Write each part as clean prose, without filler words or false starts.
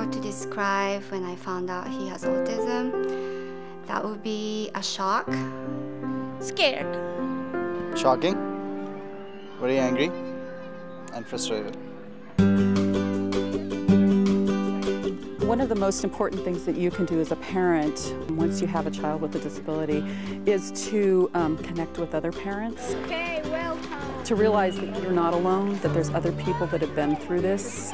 word to describe when I found out he has autism, that would be a shock. Scared. Shocking, very angry, and frustrated. One of the most important things that you can do as a parent once you have a child with a disability is to connect with other parents. Okay, welcome. To realize that you're not alone, that there's other people that have been through this.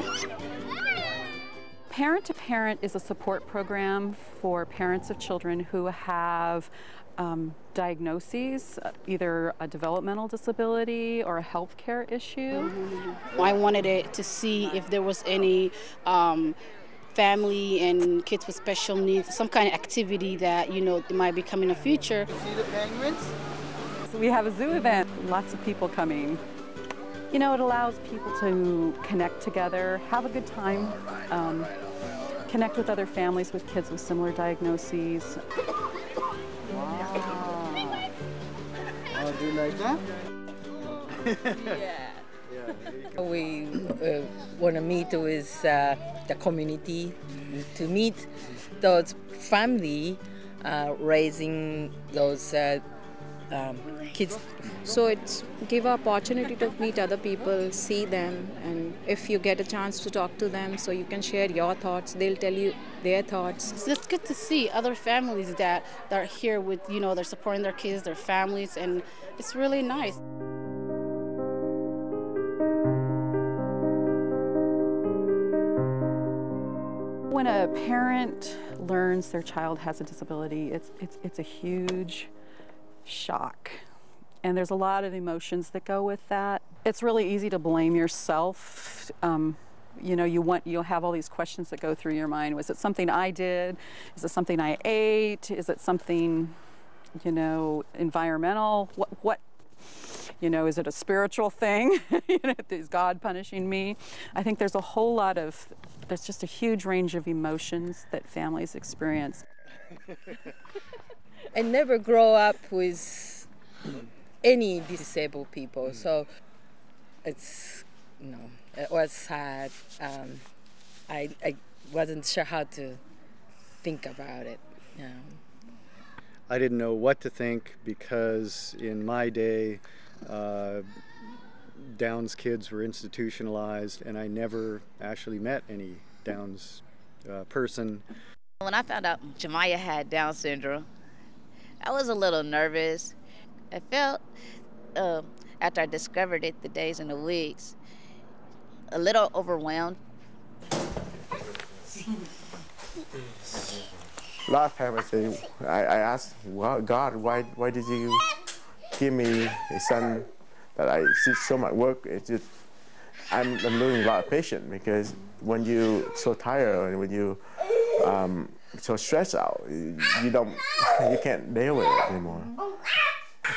Parent to Parent is a support program for parents of children who have diagnoses, either a developmental disability or a health care issue. I wanted it to see if there was any family and kids with special needs, some kind of activity that, you know, might be coming in the future. See the penguins? So we have a zoo event, lots of people coming. You know, it allows people to connect together, have a good time, connect with other families with kids with similar diagnoses. Wow. Oh, do you like that? Yeah. We want to meet with the community, to meet those family raising those kids. So it's give opportunity to meet other people, see them, and if you get a chance to talk to them, so you can share your thoughts, they'll tell you their thoughts. So it's good to see other families that are here with, you know, they're supporting their kids, their families, and it's really nice. When a parent learns their child has a disability, it's a huge shock. And there's a lot of emotions that go with that. It's really easy to blame yourself. You know, you'll have all these questions that go through your mind. Was it something I did? Is it something I ate? Is it something, you know, environmental? What? You know, is it a spiritual thing? You know, is God punishing me? I think there's there's just a huge range of emotions that families experience. I never grow up with any disabled people, so it's, you know, it was sad. I wasn't sure how to think about it. You know. I didn't know what to think because in my day, Downs kids were institutionalized, and I never actually met any Downs person. When I found out Jemiah had Down syndrome, I was a little nervous. I felt, after I discovered it, the days and the weeks, a little overwhelmed. Last time I asked, well, God, why did you give me a son that I see so much work? It's just, I'm losing a lot of patience, because when you're so tired and when you so stressed out, you can't deal with it anymore.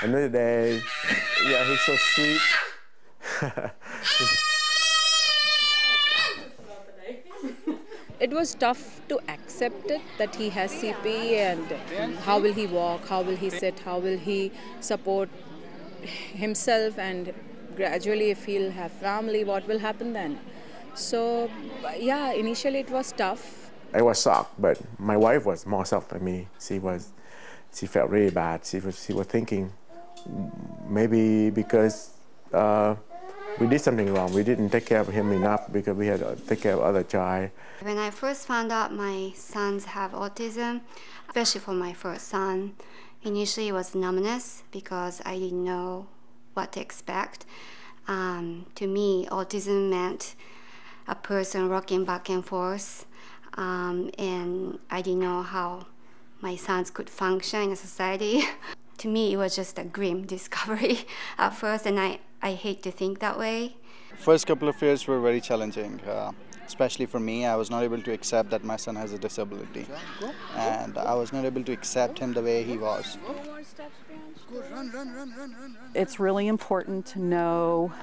Another day, yeah, he's so sweet. It was tough to accept it, that he has CP, and how will he walk, how will he sit, how will he support himself, and gradually if he'll have family, what will happen then? So yeah, initially it was tough. I was shocked, but my wife was more shocked than me. She felt really bad. She was thinking maybe because we did something wrong. We didn't take care of him enough because we had to take care of other child. When I first found out my sons have autism, especially for my first son, initially it was numbness because I didn't know what to expect. To me, autism meant a person rocking back and forth, and I didn't know how my sons could function in society. To me, it was just a grim discovery at first, and I hate to think that way. First couple of years were very challenging, especially for me. I was not able to accept that my son has a disability, and I was not able to accept him the way he was. It's really important to know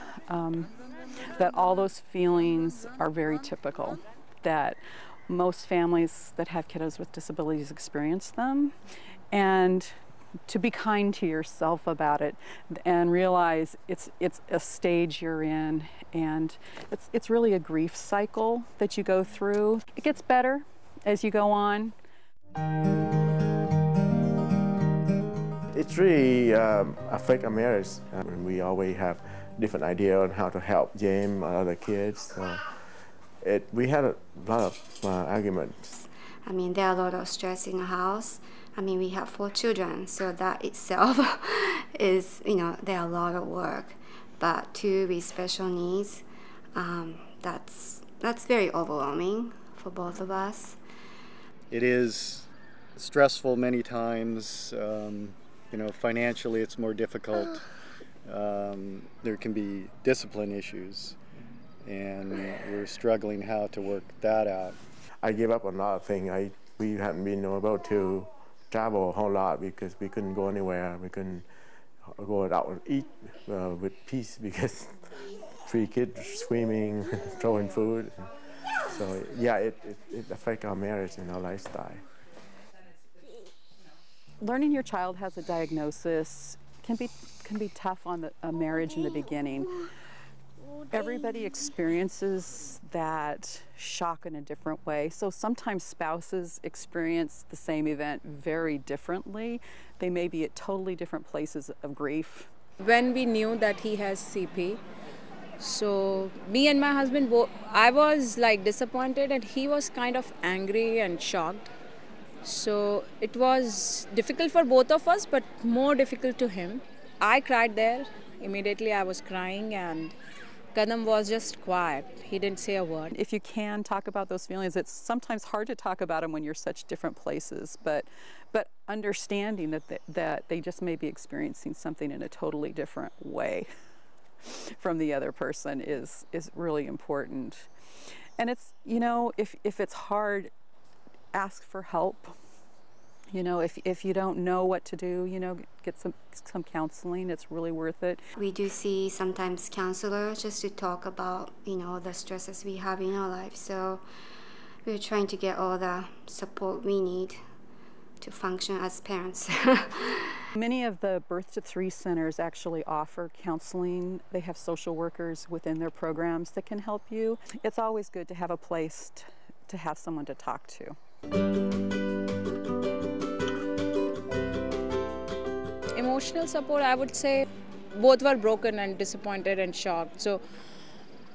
that all those feelings are very typical, that most families that have kiddos with disabilities experience them, and to be kind to yourself about it and realize it's a stage you're in, and it's really a grief cycle that you go through. It gets better as you go on. It's really affect our marriage. We always have different idea on how to help James or other kids. So we had a lot of arguments. I mean, there are a lot of stress in the house. I mean, we have 4 children, so that itself is, there are a lot of work. But 2 with special needs, that's very overwhelming for both of us. It is stressful many times. Financially it's more difficult. There can be discipline issues, and we're struggling how to work that out. I gave up on a lot of things. We hadn't been able to travel a whole lot because we couldn't go anywhere. We couldn't go out and eat with peace because 3 kids screaming, throwing food. So yeah, it affects our marriage and our lifestyle. Learning your child has a diagnosis can be tough on a marriage in the beginning. Everybody experiences that shock in a different way. So sometimes spouses experience the same event very differently. They may be at totally different places of grief. When we knew that he has CP, so me and my husband, I was like disappointed and he was kind of angry and shocked. So it was difficult for both of us, but more difficult to him. I cried there. Immediately I was crying, and Kadam was just quiet. He didn't say a word. If you can talk about those feelings, it's sometimes hard to talk about them when you're such different places, but understanding that they just may be experiencing something in a totally different way from the other person is really important. And it's, if it's hard, ask for help. If you don't know what to do, get some counseling. It's really worth it. We do see sometimes counselors just to talk about, the stresses we have in our life. So we're trying to get all the support we need to function as parents. Many of the Birth to 3 centers actually offer counseling. They have social workers within their programs that can help you. It's always good to have a place to have someone to talk to. Emotional support, I would say both were broken and disappointed and shocked. So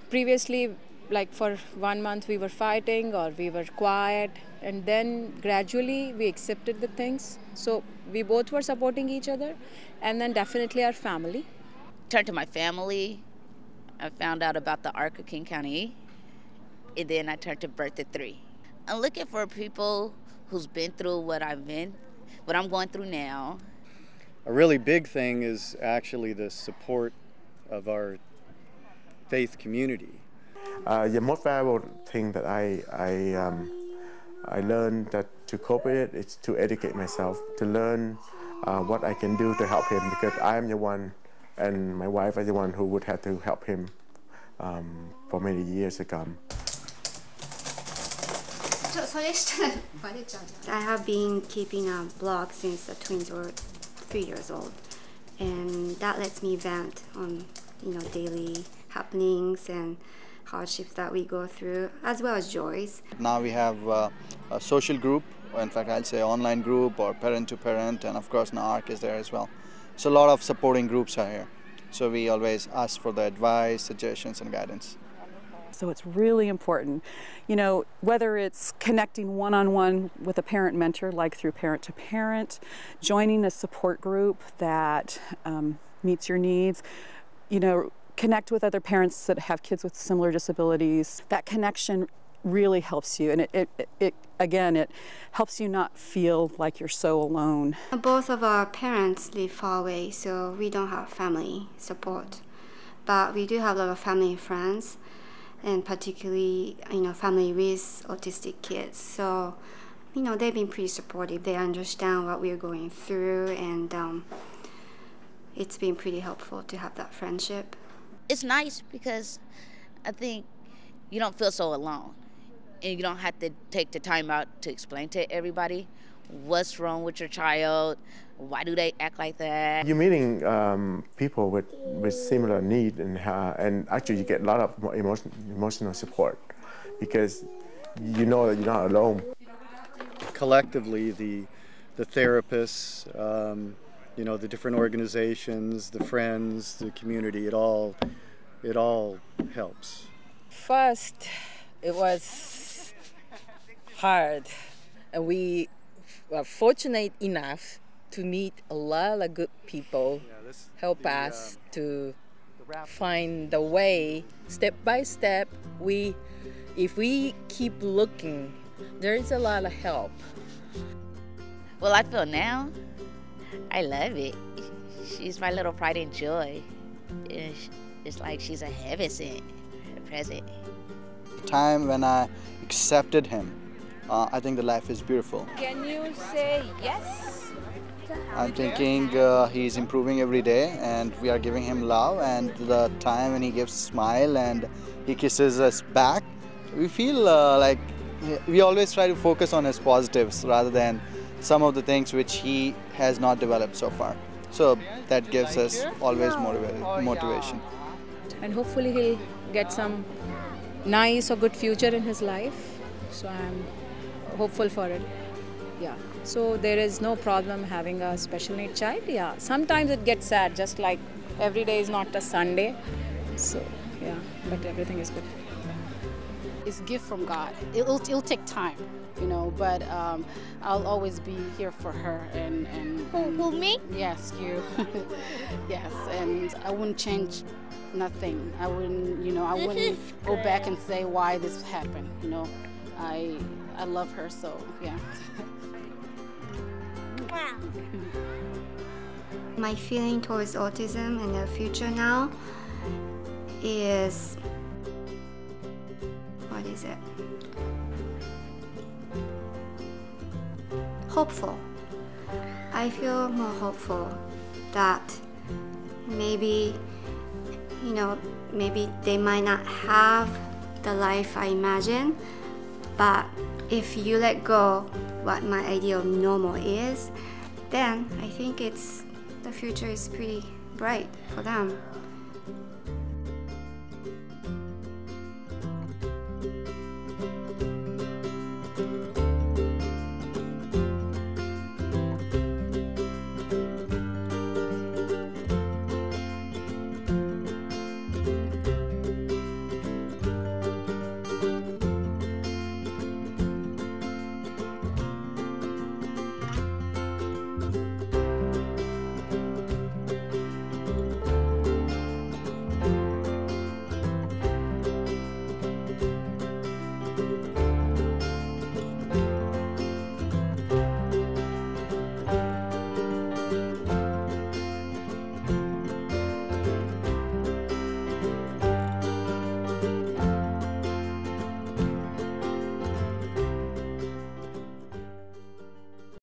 previously, like for 1 month we were fighting or we were quiet, and then gradually we accepted the things. So we both were supporting each other, and then definitely our family. Turned to my family. I found out about the ARC of King County, and then I turned to Birth to 3. I'm looking for people who's been through what I'm going through now. A really big thing is actually the support of our faith community. The most valuable thing that I learned that to cope with it is to educate myself, to learn what I can do to help him, because I am the one, and my wife is the one who would have to help him for many years to come. I have been keeping a blog since the twins were 3 years old, and that lets me vent on daily happenings and hardships that we go through, as well as joys. Now we have a social group, or in fact I'll say online group or parent to parent, and of course now ARC is there as well. So a lot of supporting groups are here. So we always ask for the advice, suggestions and guidance. So it's really important, whether it's connecting one-on-one with a parent mentor, like through Parent to Parent, joining a support group that meets your needs, connect with other parents that have kids with similar disabilities. That connection really helps you, and it helps you not feel like you're so alone. Both of our parents live far away, so we don't have family support, but we do have a lot of family friends, and particularly family with autistic kids. So they've been pretty supportive. They understand what we're going through, and it's been pretty helpful to have that friendship. It's nice because I think you don't feel so alone, and you don't have to take the time out to explain to everybody what's wrong with your child, Why do they act like that? You're meeting people with similar need, and actually you get a lot of emotional support because you know that you're not alone. Collectively, the therapists, the different organizations, the friends, the community, it all helps. First, it was hard, and we were fortunate enough to meet a lot of good people, help us to find the way, step by step. If we keep looking, there is a lot of help. Well, I feel now, I love it. She's my little pride and joy. It's like she's a heaven sent present. The time when I accepted him, I think the life is beautiful. Can you say yes? I'm thinking he's improving every day and we are giving him love, and the time when he gives a smile and he kisses us back, we feel like we always try to focus on his positives rather than some of the things which he has not developed so far. So that gives us always motivation. And hopefully he'll get some nice or good future in his life. So I'm hopeful for it. Yeah. So there is no problem having a special need child. Yeah. Sometimes it gets sad, just like every day is not a Sunday. So yeah, but everything is good. It's a gift from God. It'll take time, but I'll always be here for her. And Who, me? Yes, you. Yes, and I wouldn't change nothing. I wouldn't go back and say why this happened. I love her, so yeah. My feeling towards autism in the future now is, what is it? Hopeful. I feel more hopeful that maybe they might not have the life I imagine, but if you let go what my idea of normal is, then I think the future is pretty bright for them.